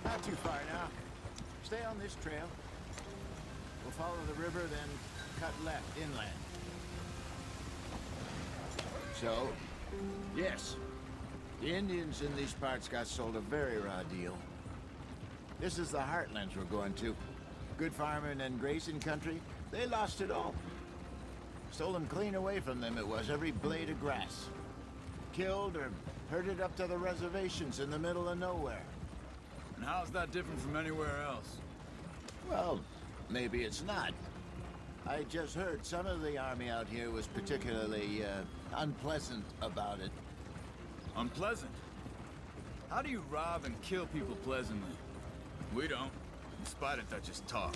Not too far now. Stay on this trail. We'll follow the river, then cut left inland. So, yes, the Indians in these parts got sold a very raw deal. This is the heartlands we're going to. Good farming and grazing country, they lost it all. Stole them clean away from them, it was, every blade of grass. Killed or herded up to the reservations in the middle of nowhere. And how's that different from anywhere else? Well, maybe it's not. I just heard some of the army out here was particularly, unpleasant about it. Unpleasant? How do you rob and kill people pleasantly? We don't, in spite of Dutch's talk.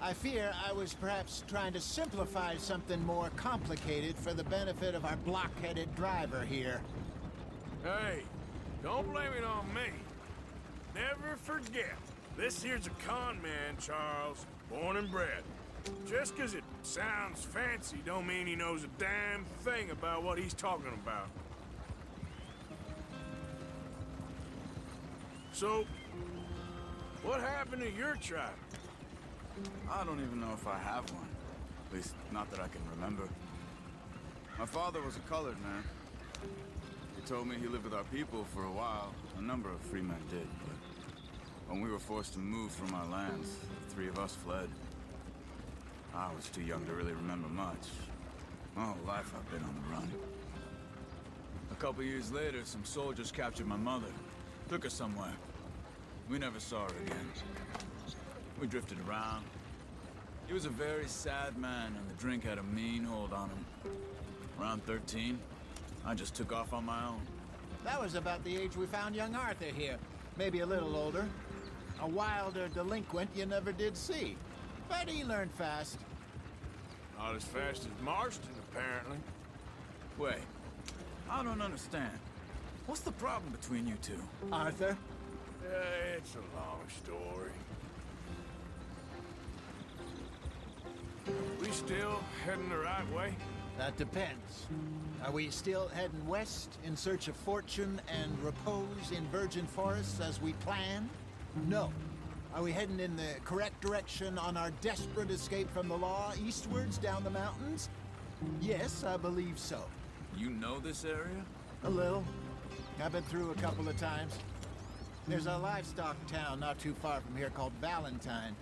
I fear I was perhaps trying to simplify something more complicated for the benefit of our block-headed driver here. Hey, don't blame it on me. Never forget, this here's a con man, Charles, born and bred. Just 'cause it sounds fancy don't mean he knows a damn thing about what he's talking about. So, what happened to your tribe? I don't even know if I have one. At least, not that I can remember. My father was a colored man. He told me he lived with our people for a while. A number of free men did, but when we were forced to move from our lands, the three of us fled. I was too young to really remember much. My whole life I've been on the run. A couple years later, some soldiers captured my mother. Took her somewhere. We never saw her again. We drifted around. He was a very sad man, and the drink had a mean hold on him. Around 13, I just took off on my own. That was about the age we found young Arthur here. Maybe a little older. A wilder delinquent you never did see. But he learned fast. Not as fast as Marston, apparently. Wait, I don't understand. What's the problem between you two? Arthur? It's a long story. We still heading the right way? That depends. Are we still heading west in search of fortune and repose in virgin forests as we planned? No. Are we heading in the correct direction on our desperate escape from the law eastwards down the mountains? Yes, I believe so. You know this area? A little. I've been through a couple of times. There's a livestock town not too far from here called Valentine.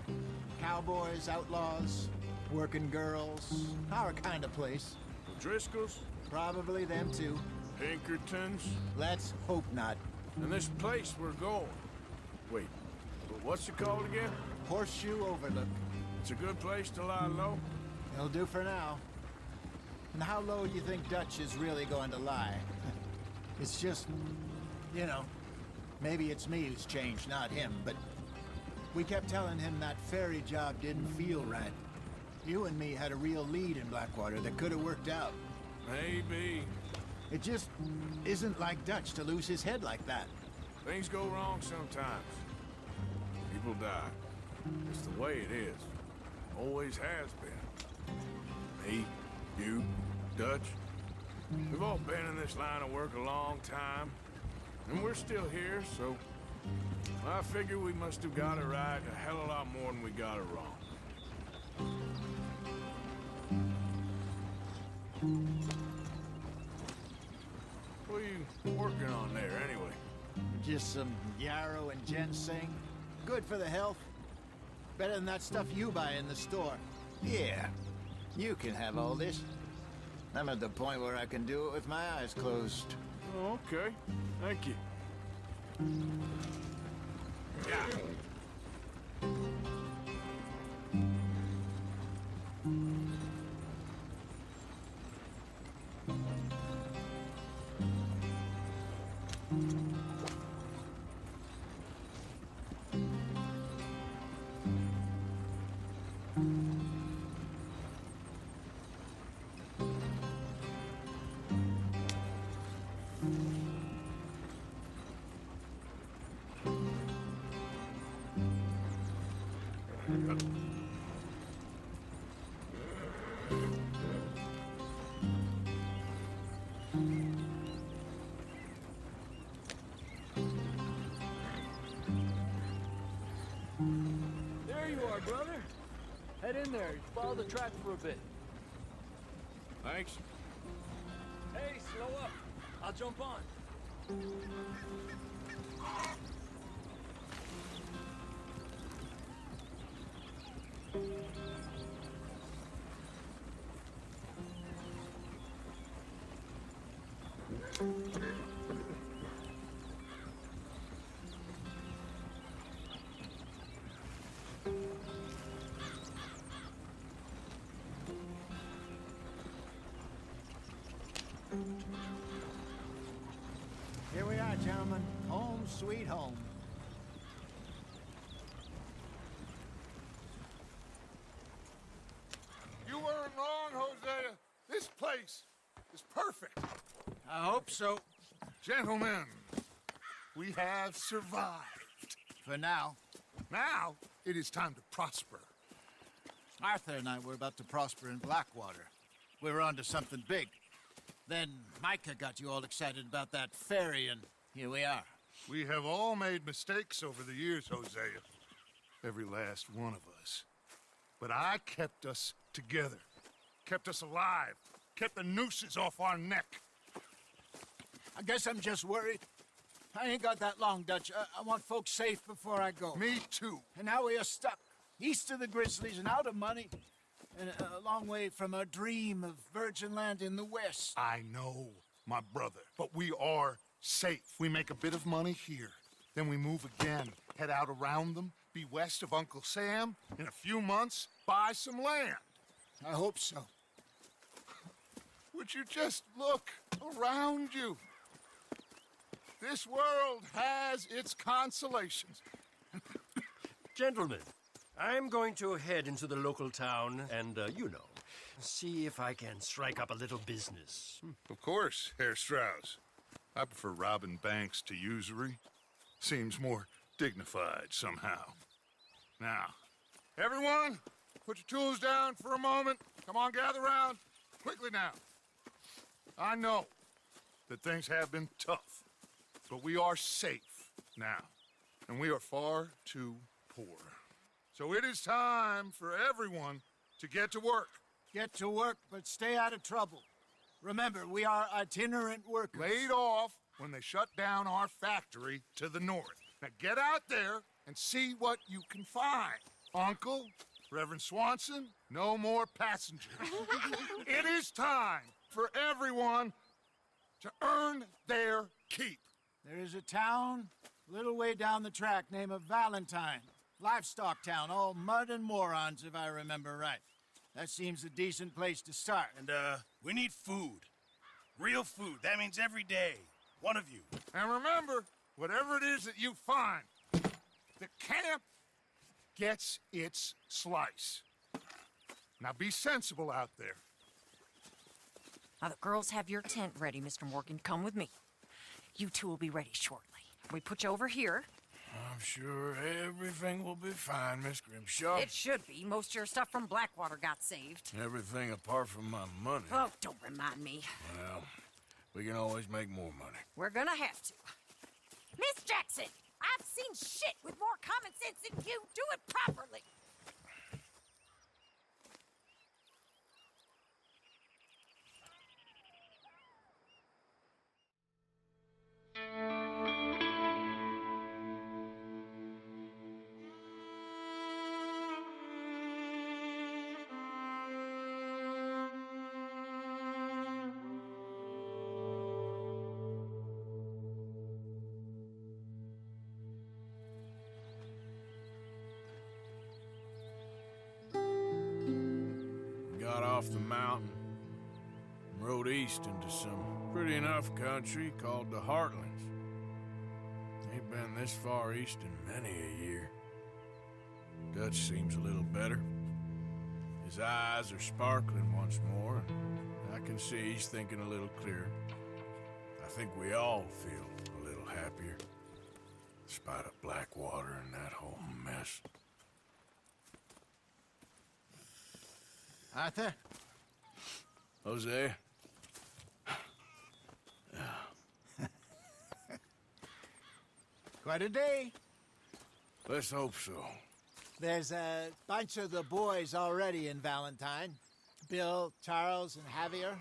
Cowboys, outlaws, working girls, our kind of place. The Driscolls? Probably them too. Pinkertons? Let's hope not. And this place we're going. Wait, what's it called again? Horseshoe Overlook. It's a good place to lie low? It'll do for now. And how low do you think Dutch is really going to lie? It's just, you know, maybe it's me who's changed, not him, but we kept telling him that ferry job didn't feel right. You and me had a real lead in Blackwater that could have worked out. Maybe. It just isn't like Dutch to lose his head like that. Things go wrong sometimes. People die. It's the way it is. Always has been. Me, you, Dutch. We've all been in this line of work a long time. And we're still here, so I figure we must have got it right a hell of a lot more than we got it wrong. What are you working on there, anyway? Just some yarrow and ginseng. Good for the health. Better than that stuff you buy in the store. Yeah, you can have all this. I'm at the point where I can do it with my eyes closed. Oh, okay. Thank you. Yeah. Head in there, follow the track for a bit. Thanks. Hey, slow up. I'll jump on. Here we are, gentlemen. Home sweet home. You weren't wrong, Hosea. This place is perfect. I hope so. Gentlemen, we have survived. For now. Now, it is time to prosper. Arthur and I were about to prosper in Blackwater. We were onto something big. Then Micah got you all excited about that ferry, and here we are. We have all made mistakes over the years, Hosea. Every last one of us. But I kept us together. Kept us alive. Kept the nooses off our neck. I guess I'm just worried. I ain't got that long, Dutch. I want folks safe before I go. Me too. And now we are stuck, east of the Grizzlies and out of money, and a long way from our dream of virgin land in the west. I know, my brother, but we are safe. We make a bit of money here, then we move again, head out around them, be west of Uncle Sam, in a few months, buy some land. I hope so. Would you just look around you? This world has its consolations. Gentlemen, I'm going to head into the local town and, see if I can strike up a little business. Of course, Herr Strauss. I prefer robbing banks to usury. Seems more dignified somehow. Now, everyone, put your tools down for a moment. Come on, gather round. Quickly now. I know that things have been tough, but we are safe now, and we are far too poor. So it is time for everyone to get to work. Get to work, but stay out of trouble. Remember, we are itinerant workers. Laid off when they shut down our factory to the north. Now get out there and see what you can find. Uncle, Reverend Swanson, no more passengers. It is time for everyone to earn their keep. There is a town a little way down the track named Valentine. Livestock town, all mud and morons, if I remember right. That seems a decent place to start. And, we need food. Real food. That means every day. One of you. And remember, whatever it is that you find, the camp gets its slice. Now be sensible out there. Now, the girls have your tent ready, Mr. Morgan. Come with me. You two will be ready shortly. We put you over here. I'm sure everything will be fine, Miss Grimshaw. It should be. Most of your stuff from Blackwater got saved. Everything apart from my money. Oh, don't remind me. Well, we can always make more money. We're gonna have to. Miss Jackson, I've seen shit with more common sense than you. Do it properly. Got off the mountain and rode east into some pretty enough country called the Heartlands. Ain't been this far east in many a year. Dutch seems a little better. His eyes are sparkling once more, and I can see he's thinking a little clearer. I think we all feel a little happier, in spite of Blackwater and that whole mess. Arthur? Jose? Quite a day. Let's hope so. There's a bunch of the boys already in Valentine. Bill, Charles, and Javier.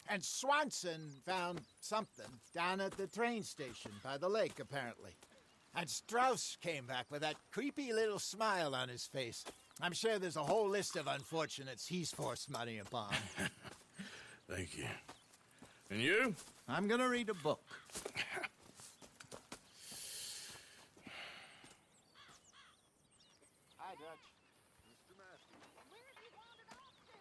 And Swanson found something down at the train station by the lake, apparently. And Strauss came back with that creepy little smile on his face. I'm sure there's a whole list of unfortunates he's forced money upon. Thank you. And you? I'm gonna read a book. Hi, Dutch. Mr. Master. Where have you wandered off to?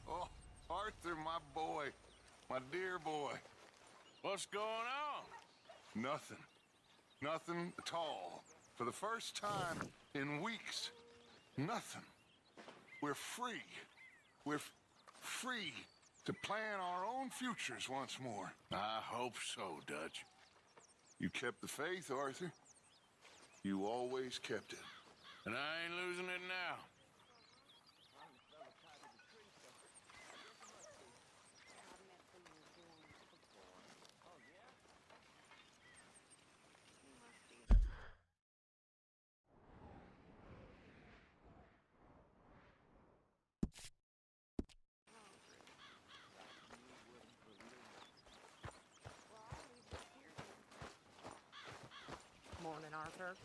Oh, Arthur, my boy. My dear boy. What's going on? Nothing. Nothing at all. For the first time in weeks. Nothing. We're free. We're free to plan our own futures once more. I hope so, Dutch. You kept the faith, Arthur. You always kept it. And I ain't losing it now. Morning, Arthur.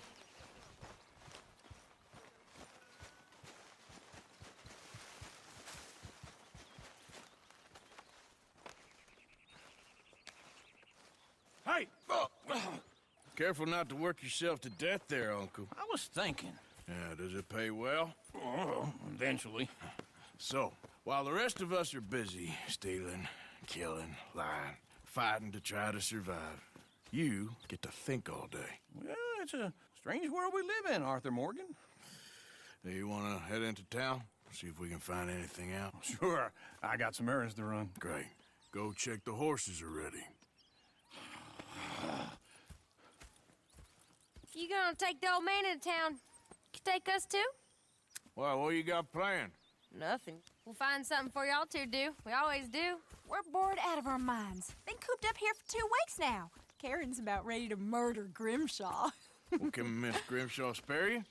Hey! Careful not to work yourself to death there, Uncle. I was thinking. Yeah, does it pay well? Oh, eventually. So, while the rest of us are busy stealing, killing, lying, fighting to try to survive, you get to think all day. Well, it's a strange world we live in, Arthur Morgan. Do you want to head into town? See if we can find anything out? Sure, I got some errands to run. Great. Go check the horses are ready. You gonna take the old man into town? You take us too? Well, what you got planned? Nothing. We'll find something for y'all to do. We always do. We're bored out of our minds. Been cooped up here for 2 weeks now. Karen's about ready to murder Grimshaw. Well, can Miss Grimshaw spare you?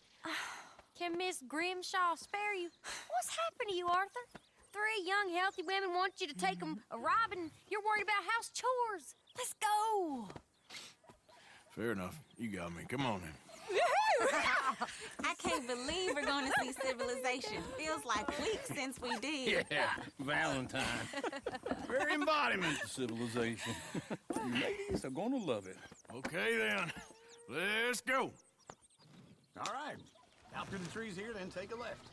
Can Miss Grimshaw spare you? What's happened to you, Arthur? 3 young, healthy women want you to take them a robbing. You're worried about house chores. Let's go. Fair enough. You got me. Come on then. I can't believe we're going to see civilization. Feels like weeks since we did. Yeah, Valentine. Very embodiment of civilization. Ladies are gonna love it. Okay then. Let's go. All right. Out through the trees here, then take a left.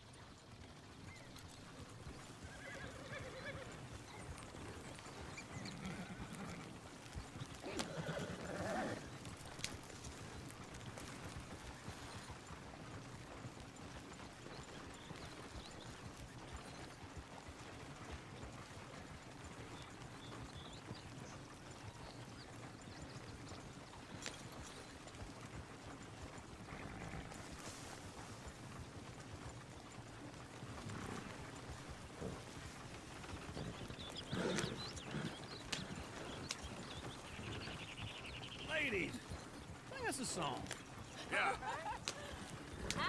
Ladies, sing us a song. Yeah. I'm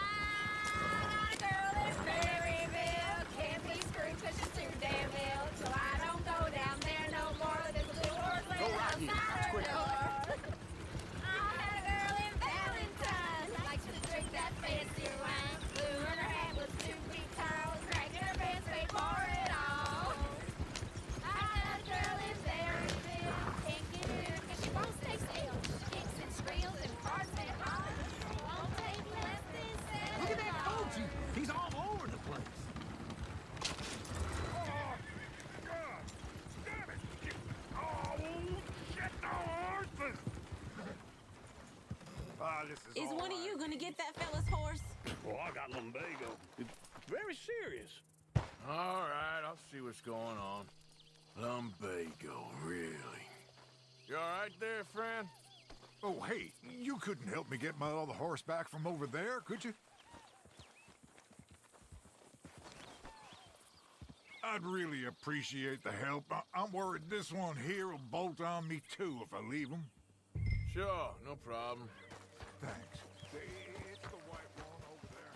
a girl in Maryville. Can't be screwed 'cause she's too damn ill. So I don't go down there no more. There's a blue horse laying outside her door. I had a girl in Valentine. Likes to drink that fancy wine. Blue in her hat was 2 feet tall. Cracking her pants, paid for it all. I had a girl in Maryville. Can't get her 'cause she won't stay still. She kicks and squeals and farts and hollers. Won't take less than 7 Look at that Koji. He's all over the place. Is one of you going to get that fella's horse? Oh, I got lumbago. It's very serious. All right, I'll see what's going on. Lumbago, really? You all right there, friend? Oh, hey, you couldn't help me get my other horse back from over there, could you? I'd really appreciate the help. I'm worried this one here will bolt on me too if I leave him. Sure, no problem. Thanks. It's the white one over there.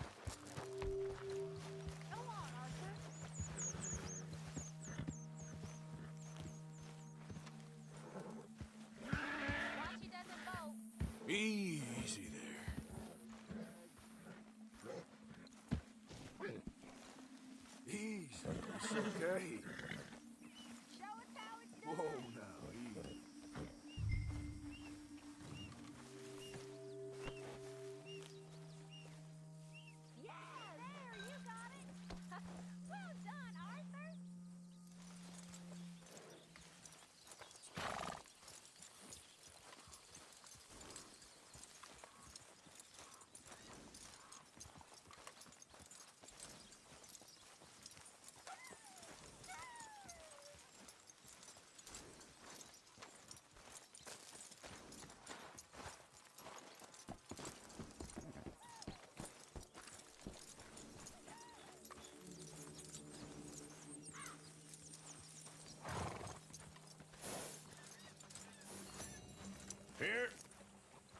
Go on, Arthur. Watch he doesn't bolt. Easy there. Easy. It's okay. Show us how it's done. Whoa, now, easy. Yeah, there, you got it. Well done, Arthur.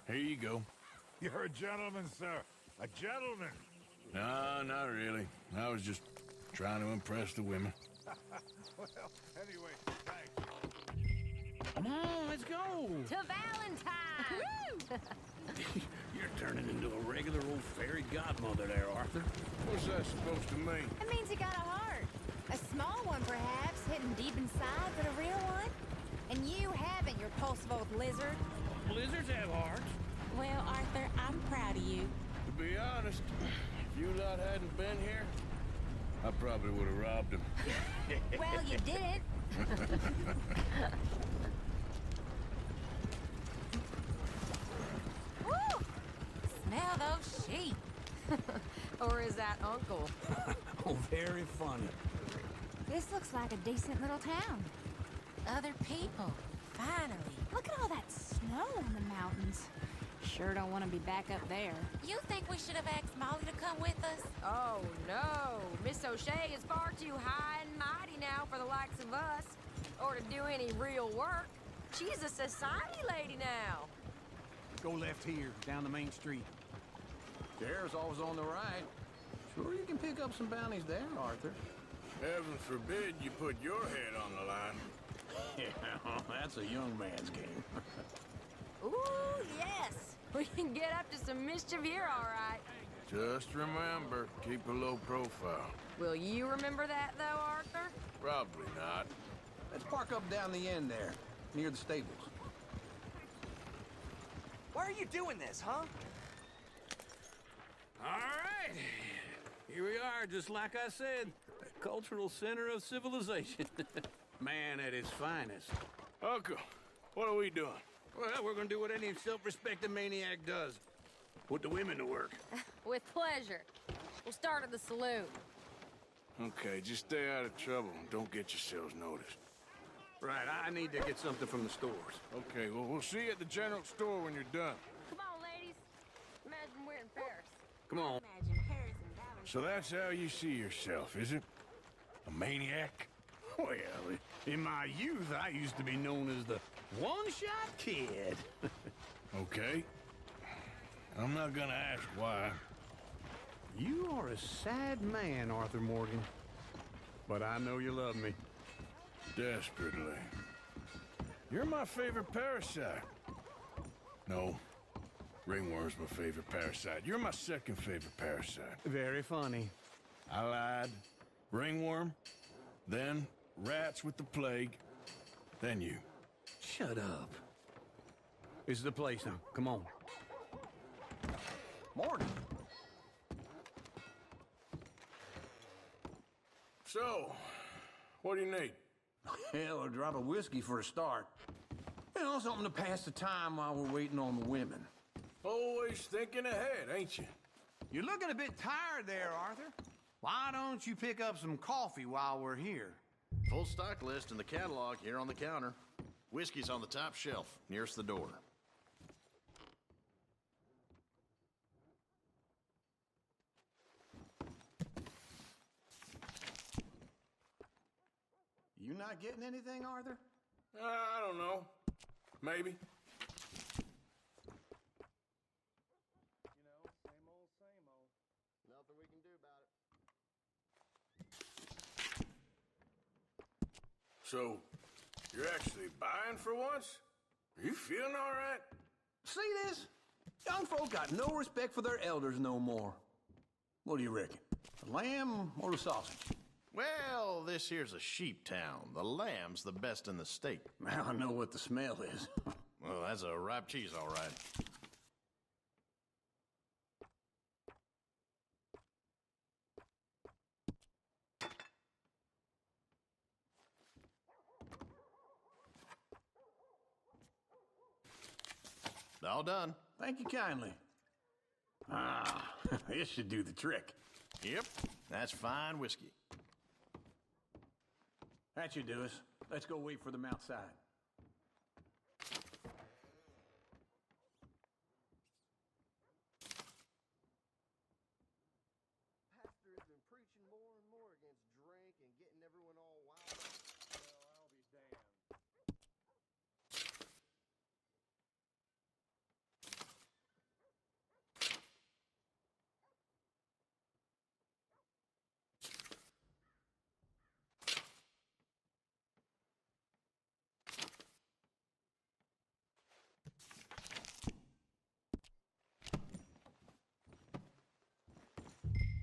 Here you go. You're a gentleman, sir. A gentleman. No, not really. I was just trying to impress the women. Well, anyway, thanks. Come on, let's go. To Valentine. You're turning into a regular old fairy godmother there, Arthur. What's that supposed to mean? It means you got a heart. A small one, perhaps, hidden deep inside, but a real one. And you haven't, you repulsive old lizard. Lizards have hearts. Well, Arthur, I'm proud of you. To be honest, if you lot hadn't been here, I probably would have robbed him. Well, you didn't. Woo! Smell those sheep. Or is that Uncle? Oh, very funny. This looks like a decent little town. Other people. Finally. Look at all that snow on the mountains. Sure don't want to be back up there. You think we should have asked Molly to come with us? Oh, no. Miss O'Shea is far too high and mighty now for the likes of us. Or to do any real work. She's a society lady now. Go left here, down the main street. There's always on the right. Sure you can pick up some bounties there, Arthur. Heaven forbid you put your head on the line. Yeah, that's a young man's game. Ooh, yes. We can get up to some mischief here, all right. Just remember, keep a low profile. Will you remember that, though, Arthur? Probably not. Let's park up down the end there, near the stables. Why are you doing this, huh? All right. Here we are, just like I said. A cultural center of civilization. Man at his finest. Uncle, what are we doing? Well, we're gonna do what any self-respecting maniac does. Put the women to work. With pleasure. We'll start at the saloon. Okay, just stay out of trouble and don't get yourselves noticed. Right, I need to get something from the stores. Okay, well, we'll see you at the general store when you're done. Come on, ladies. Imagine we're in Paris. Come on. Imagine Paris and Valentine. So that's how you see yourself, is it? A maniac? Well, in my youth, I used to be known as the one-shot kid. Okay. I'm not gonna ask why. You are a sad man, Arthur Morgan. But I know you love me. Desperately. You're my favorite parasite. No. Ringworm's my favorite parasite. You're my second favorite parasite. Very funny. I lied. Ringworm, then rats with the plague, then you. Shut up. This is the place now. Come on. Morning. So, what do you need? Hell, a drop of whiskey for a start. You know, something to pass the time while we're waiting on the women. Always thinking ahead, ain't you? You're looking a bit tired there, Arthur. Why don't you pick up some coffee while we're here? Full stock list in the catalog here on the counter. Whiskey's on the top shelf, nearest the door. You not getting anything, Arthur? I don't know. Maybe. You know, same old, same old. Nothing we can do about it. So, you're actually buying for once? Are you feeling all right? See this? Young folk got no respect for their elders no more. What do you reckon? The lamb or the sausage? Well, this here's a sheep town. The lamb's the best in the state. Now I know what the smell is. Well, that's a ripe cheese, all right. All done. Thank you kindly. Ah, this should do the trick. Yep, that's fine whiskey. That should do us. Let's go wait for them outside. Pastor has been preaching more and more against drink and getting everyone all wild up. Well, I'll be damned.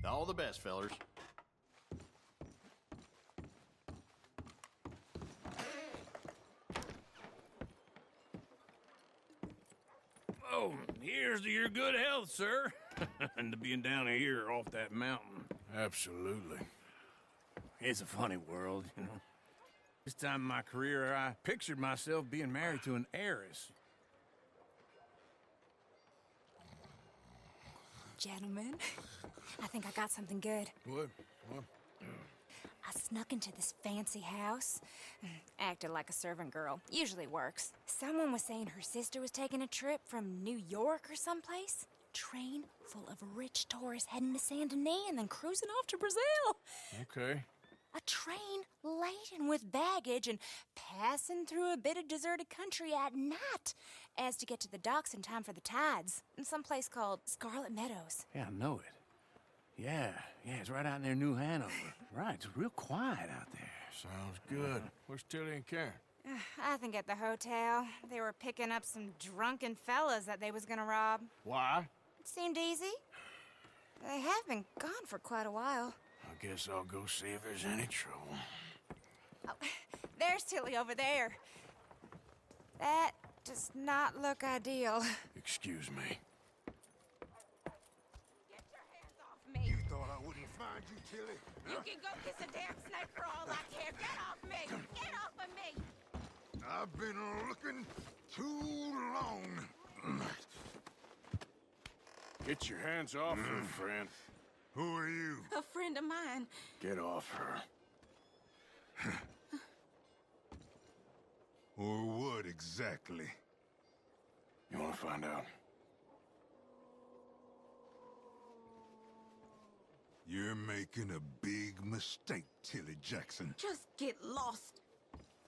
All the best, fellers. Oh, here's to your good health, sir. And to being down here off that mountain. Absolutely. It's a funny world, you know. This time in my career, I pictured myself being married to an heiress. Gentlemen, I think I got something good. What? I snuck into this fancy house, acted like a servant girl. Usually works. Someone was saying her sister was taking a trip from New York or someplace. Train full of rich tourists heading to Saint Denis and then cruising off to Brazil. Okay. A train laden with baggage and passing through a bit of deserted country at night as to get to the docks in time for the tides in some place called Scarlet Meadows. Yeah, I know it. Yeah, it's right out near New Hanover. Right, it's real quiet out there. Sounds good. Where's Tilly and Karen? I think at the hotel. They were picking up some drunken fellas that they was gonna rob. Why? It seemed easy. They have been gone for quite a while. I guess I'll go see if there's any trouble. Oh, there's Tilly over there. That does not look ideal. Excuse me. Get your hands off me. You thought I wouldn't find you, Tilly? You can go kiss a damn snake for all I care. Get off me. Get off of me. I've been looking too long. Get your hands off her, friend. Who are you? A friend of mine. Get off her. Or what exactly? You want to find out? You're making a big mistake, Tilly Jackson. Just get lost.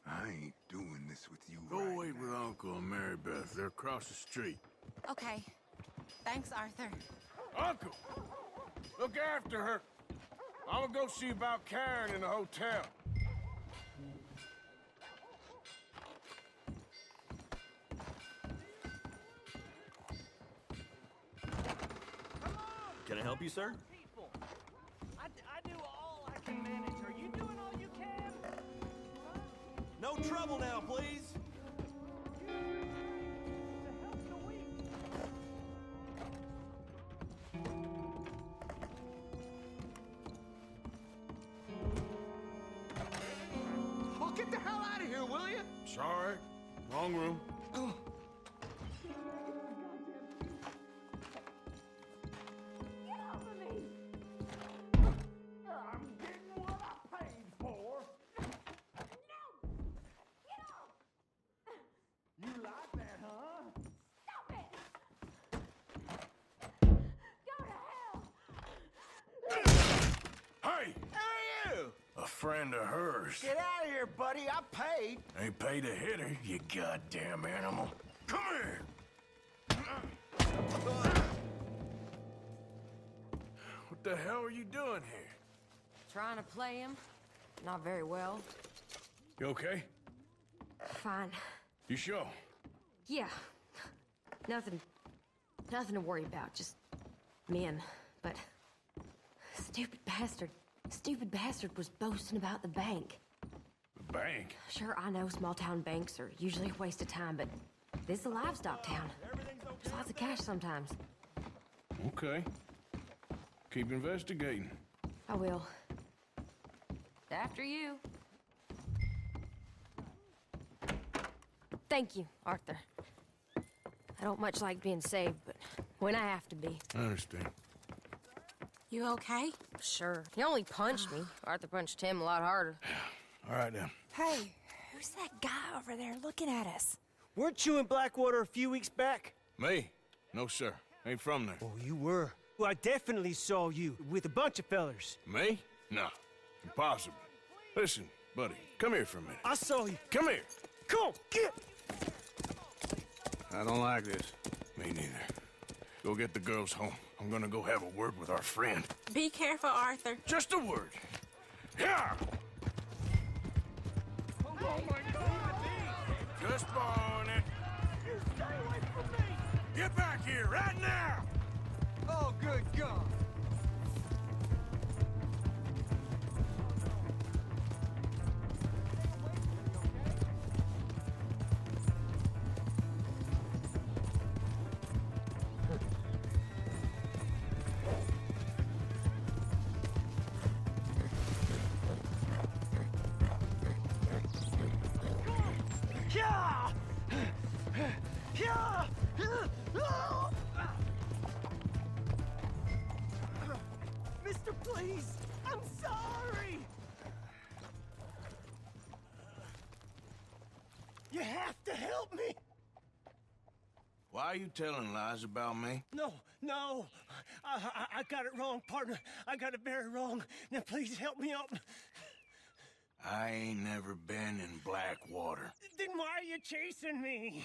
I ain't doing this with you Go right wait now. with Uncle and Mary Beth. They're across the street. Okay. Thanks, Arthur. Uncle! Look after her. I'm gonna go see about Karen in the hotel. Can I help you, sir? People. I do all I can manage. Are you doing all you can? No trouble now, please. To help the weak. Well, get the hell out of here, will you? Sorry. Wrong room. Get off of me! I'm getting what I paid for. No! Get off! You like that, huh? Stop it! Go to hell! Hey! Hey, you! A friend of hers. Get out of here, buddy. I paid. Ain't paid to hit her, you goddamn animal. Come here! What the hell are you doing here? Trying to play him. Not very well. You okay? Fine. You sure? Yeah. Nothing to worry about. Just men. But stupid bastard was boasting about the bank. The bank? Sure, I know small town banks are usually a waste of time, but this is a livestock town. There's lots of cash sometimes. Okay. Keep investigating. I will. After you. Thank you, Arthur. I don't much like being saved, but when I have to be. I understand. You okay? Sure. He only punched me. Arthur punched him a lot harder. All right, then. Hey, who's that guy over there looking at us? Weren't you in Blackwater a few weeks back? Me? No, sir. Ain't from there. Oh, you were. Well, I definitely saw you with a bunch of fellers. Me? No. Impossible. Listen, buddy, come here for a minute. I saw you. Come here. Come on, get! I don't like this. Me neither. Go get the girls home. I'm gonna go have a word with our friend. Be careful, Arthur. Just a word. Yeah! Oh my God! Just borrowing it. You stay away from me! Get back here right now! Oh, good God! Mister, please! I'm sorry! You have to help me! Why are you telling lies about me? No, I got it wrong, partner. I got it very wrong. Now please help me up. I ain't never been in Blackwater. Then why are you chasing me?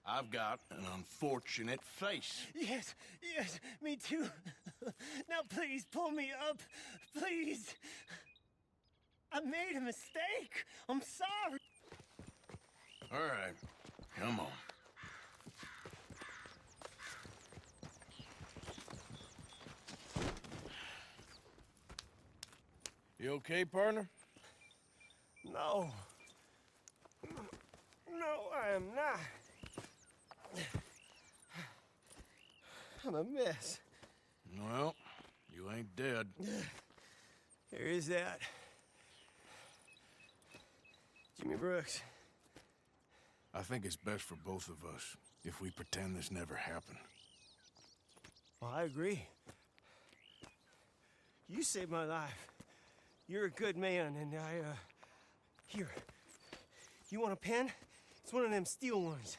I've got an unfortunate face. Yes, me too. Now please pull me up, please. I made a mistake. I'm sorry. All right, come on. You okay, partner? No, I am not. I'm a mess. Well, you ain't dead. There is that. Jimmy Brooks. I think it's best for both of us if we pretend this never happened. Well, I agree. You saved my life. You're a good man, and here. You want a pen? It's one of them steel ones.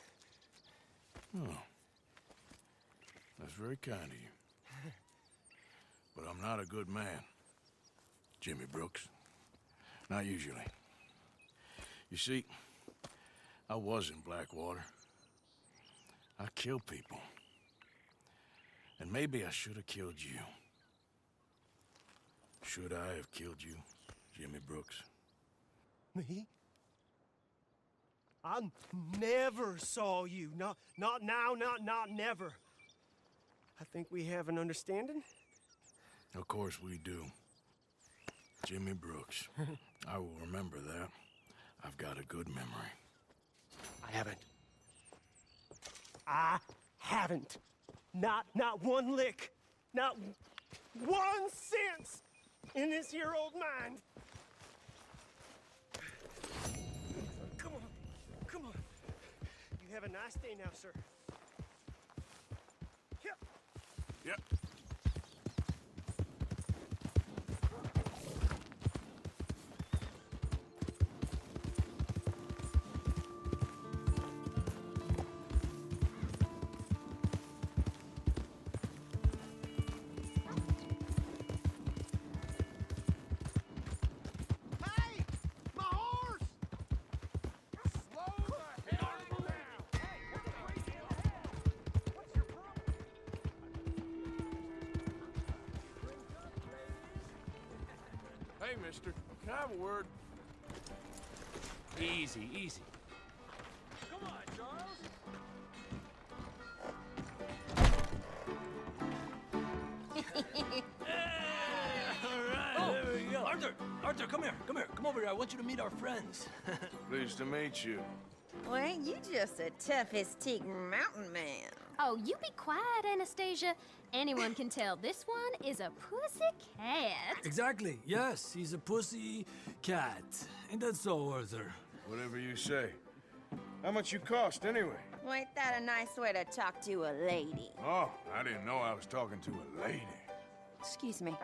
Oh. That's very kind of you. But I'm not a good man, Jimmy Brooks. Not usually. You see, I was in Blackwater. I killed people. And maybe I should have killed you. Should I have killed you, Jimmy Brooks? Me? I never saw you. Not now, not never. I think we have an understanding. Of course we do. Jimmy Brooks. I will remember that. I've got a good memory. I haven't. Not one lick. Not 1 cent in this here old mind. Come on. You have a nice day now, sir. Yep. Hey, mister, can I have a word? Easy, easy. Come on, Charles. There we go. Arthur, come here, come here. Come over here. I want you to meet our friends. Pleased to meet you. Well, ain't you just the toughest teak mountain man? Oh, you be quiet, Anastasia. Anyone can tell this one is a pussy cat. Exactly. Yes, he's a pussy cat. Ain't that so, Arthur? Whatever you say. How much you cost, anyway? Well, ain't that a nice way to talk to a lady? Oh, I didn't know I was talking to a lady. Excuse me.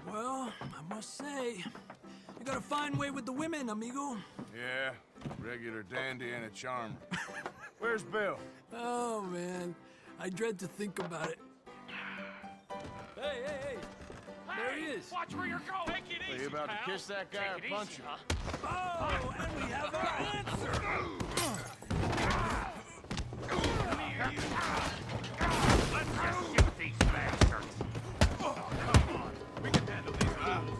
Well, I must say, you got a fine way with the women, amigo. Yeah, regular dandy and a charmer. Where's Bill? Oh, man. I dread to think about it. Hey! There he is. Watch where you're going. Take it easy, Are you about to pal. kiss that guy or punch him? Oh, and we have our answer. Come here, you. Let's just shoot these bastards. Oh, come on. We can handle these fools.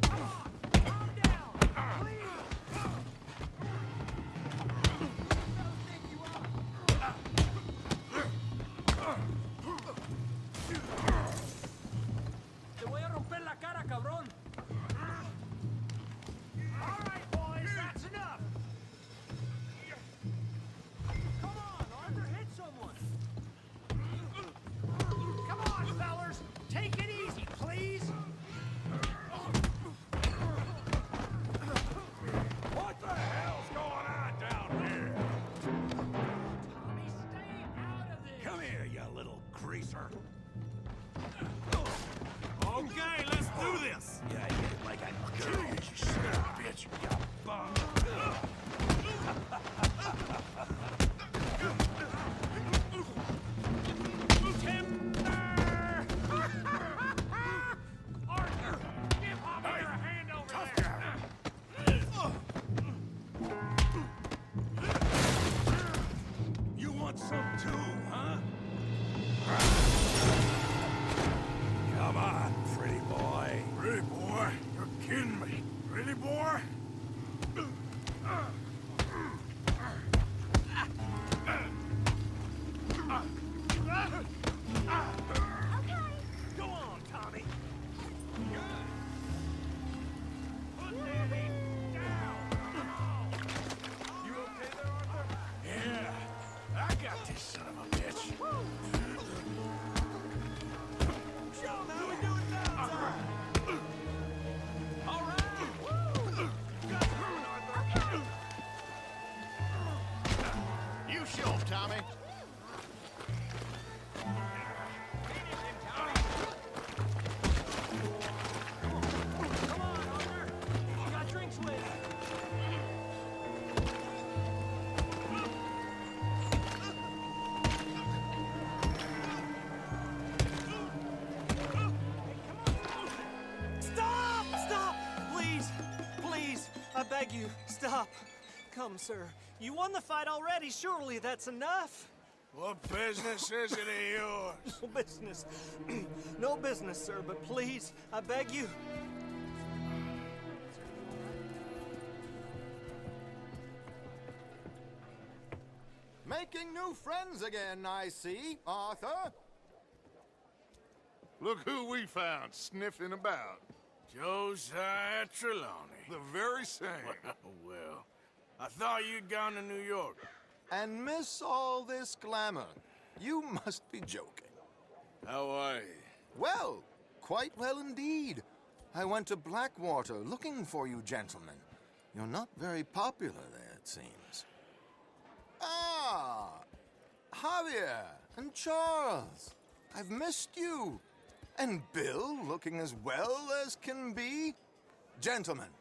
Calm down, please. Te voy a romper la cara, cabrón. All right, boys, that's enough. Come on, Arthur, hit someone. Come on, fellas, take it easy, please. What the hell's going on down here? Tommy, stay out of this. Come here, you little greaser. Okay, let's do this. Yeah, I get it like I do. You son of a bitch, you bum. Arthur, give Javier a hand over there. You want some too, huh? Come on, pretty boy. Pretty boy? You're kidding me. Pretty boy? Go on, Tommy. Good. Put that thing down. You okay there, Arthur? Yeah, I got this son of a bitch. Show them how we do it now. All right. Woo. Got through it, Arthur. You show 'em, Tommy. Come on, Arthur. We got drinks with. Stop! Please, I beg you, stop. Come, sir. You won the fight already. Surely that's enough. What business is it of yours? No business. No business, sir, but please, I beg you. Making new friends again, I see, Arthur. Look who we found sniffing about. Josiah Trelawney. The very same. Well, I thought you'd gone to New York. And miss all this glamour. You must be joking. How are you? Well, quite well indeed. I went to Blackwater looking for you gentlemen. You're not very popular there, it seems. Ah, Javier and Charles. I've missed you. And Bill looking as well as can be. Gentlemen,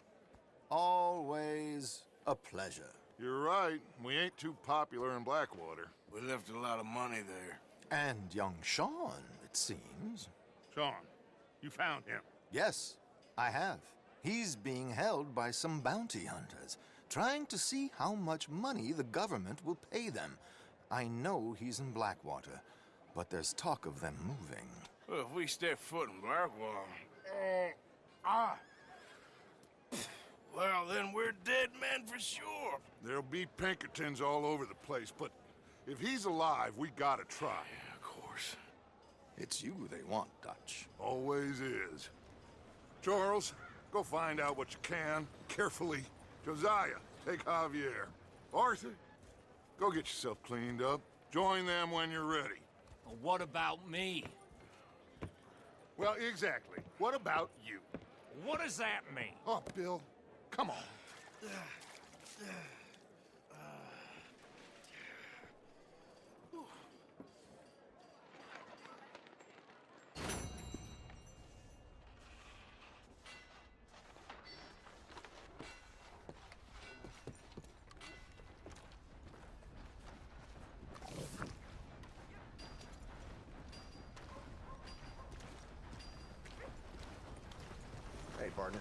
always a pleasure. You're right. We ain't too popular in Blackwater. We left a lot of money there. And young Sean, it seems. Sean, you found him? Yes, I have. He's being held by some bounty hunters, trying to see how much money the government will pay them. I know he's in Blackwater, but there's talk of them moving. Well, if we step foot in Blackwall... Well, then we're dead men for sure. There'll be Pinkertons all over the place, but if he's alive, we gotta try. Yeah, of course. It's you they want, Dutch. Always is. Charles, go find out what you can, carefully. Josiah, take Javier. Arthur, go get yourself cleaned up. Join them when you're ready. Well, what about me? Well, exactly. What about you? What does that mean? Oh, Bill, come on. Hey, partner.